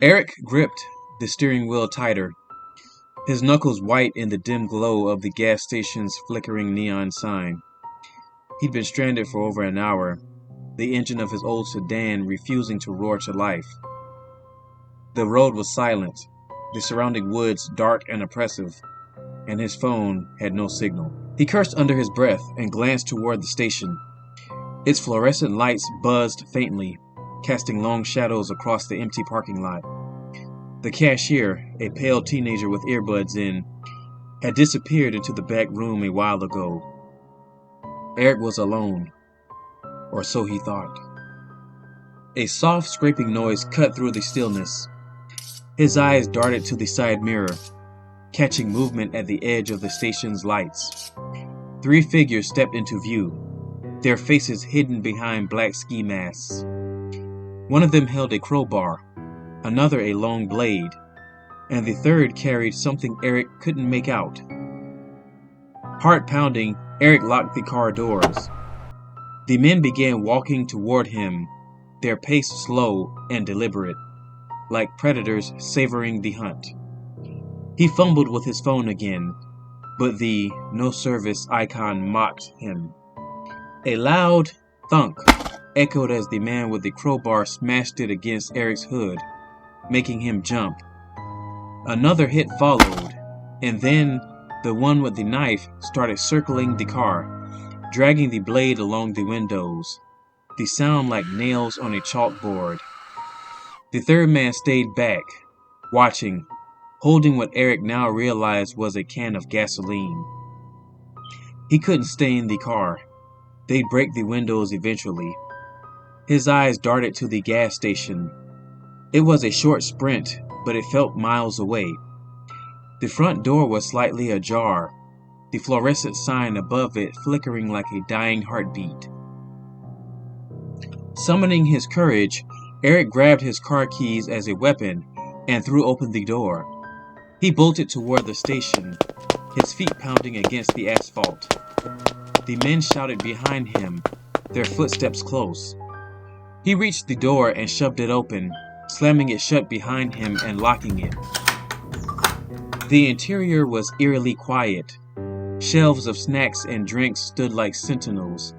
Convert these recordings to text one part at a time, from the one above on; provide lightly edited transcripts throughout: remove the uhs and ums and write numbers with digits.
Eric gripped the steering wheel tighter, his knuckles white in the dim glow of the gas station's flickering neon sign. He'd been stranded for over an hour, the engine of his old sedan refusing to roar to life. The road was silent, the surrounding woods dark and oppressive, and his phone had no signal. He cursed under his breath and glanced toward the station. Its fluorescent lights buzzed faintly, casting long shadows across the empty parking lot. The cashier, a pale teenager with earbuds in, had disappeared into the back room a while ago. Eric was alone, or so he thought. A soft scraping noise cut through the stillness. His eyes darted to the side mirror, catching movement at the edge of the station's lights. 3 figures stepped into view, their faces hidden behind black ski masks. One of them held a crowbar, another a long blade, and the third carried something Eric couldn't make out. Heart pounding, Eric locked the car doors. The men began walking toward him, their pace slow and deliberate, like predators savoring the hunt. He fumbled with his phone again, but the no service icon mocked him. A loud thunk echoed as the man with the crowbar smashed it against Eric's hood, making him jump. Another hit followed, and then the one with the knife started circling the car, dragging the blade along the windows, the sound like nails on a chalkboard. The third man stayed back, watching, holding what Eric now realized was a can of gasoline. He couldn't stay in the car. They'd break the windows eventually. His eyes darted to the gas station. It was a short sprint, but it felt miles away. The front door was slightly ajar, the fluorescent sign above it flickering like a dying heartbeat. Summoning his courage, Eric grabbed his car keys as a weapon and threw open the door. He bolted toward the station, his feet pounding against the asphalt. The men shouted behind him, their footsteps close. He reached the door and shoved it open, slamming it shut behind him and locking it. The interior was eerily quiet. Shelves of snacks and drinks stood like sentinels,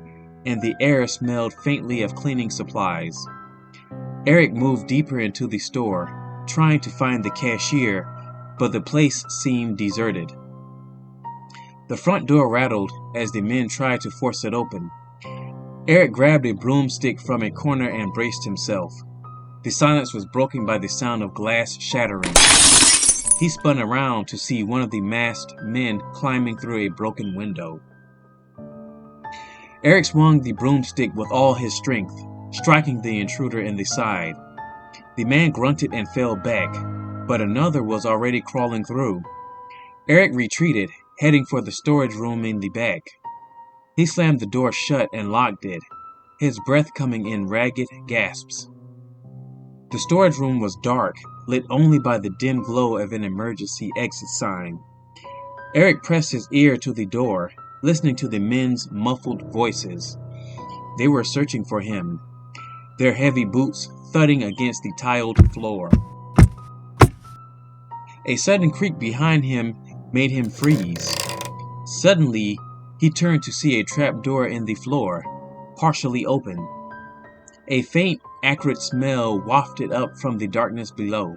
and the air smelled faintly of cleaning supplies. Eric moved deeper into the store, trying to find the cashier, but the place seemed deserted. The front door rattled as the men tried to force it open. Eric grabbed a broomstick from a corner and braced himself. The silence was broken by the sound of glass shattering. He spun around to see one of the masked men climbing through a broken window. Eric swung the broomstick with all his strength, striking the intruder in the side. The man grunted and fell back, but another was already crawling through. Eric retreated, heading for the storage room in the back. He slammed the door shut and locked it, his breath coming in ragged gasps. The storage room was dark, lit only by the dim glow of an emergency exit sign. Eric pressed his ear to the door, listening to the men's muffled voices. They were searching for him, their heavy boots thudding against the tiled floor. A sudden creak behind him made him freeze. Suddenly, he turned to see a trap door in the floor, partially open. A faint, acrid smell wafted up from the darkness below.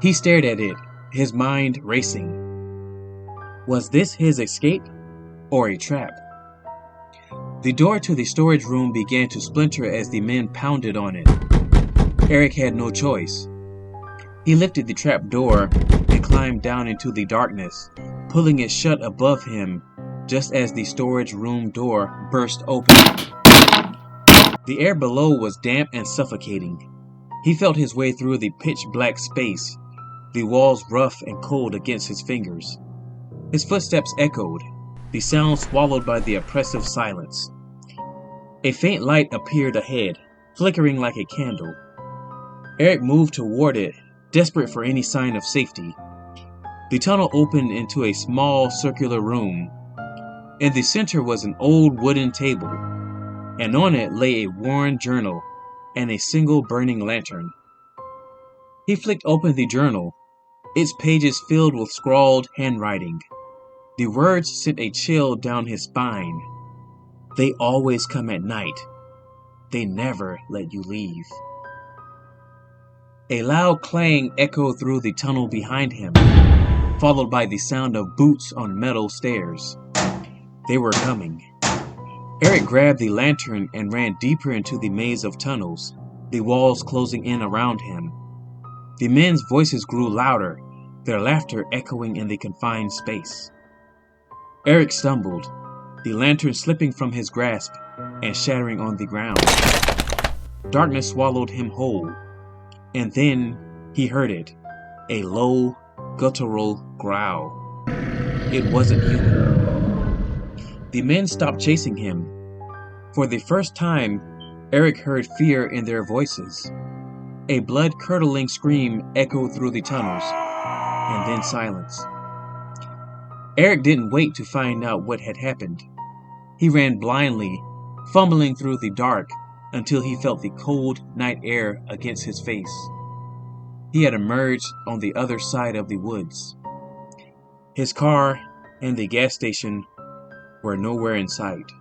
He stared at it, his mind racing. Was this his escape, or a trap? The door to the storage room began to splinter as the men pounded on it. Eric had no choice. He lifted the trap door and climbed down into the darkness, pulling it shut above him just as the storage room door burst open. The air below was damp and suffocating. He felt his way through the pitch-black space, the walls rough and cold against his fingers. His footsteps echoed, the sound swallowed by the oppressive silence. A faint light appeared ahead, flickering like a candle. Eric moved toward it, desperate for any sign of safety. The tunnel opened into a small circular room. In the center was an old wooden table, and on it lay a worn journal and a single burning lantern. He flicked open the journal, its pages filled with scrawled handwriting. The words sent a chill down his spine. They always come at night. They never let you leave. A loud clang echoed through the tunnel behind him, followed by the sound of boots on metal stairs. They were coming. Eric grabbed the lantern and ran deeper into the maze of tunnels, the walls closing in around him. The men's voices grew louder, their laughter echoing in the confined space. Eric stumbled, the lantern slipping from his grasp and shattering on the ground. Darkness swallowed him whole, and then he heard it, a low, guttural growl. It wasn't human. The men stopped chasing him. For the first time, Eric heard fear in their voices. A blood-curdling scream echoed through the tunnels, and then silence. Eric didn't wait to find out what had happened. He ran blindly, fumbling through the dark until he felt the cold night air against his face. He had emerged on the other side of the woods. His car and the gas station were nowhere in sight.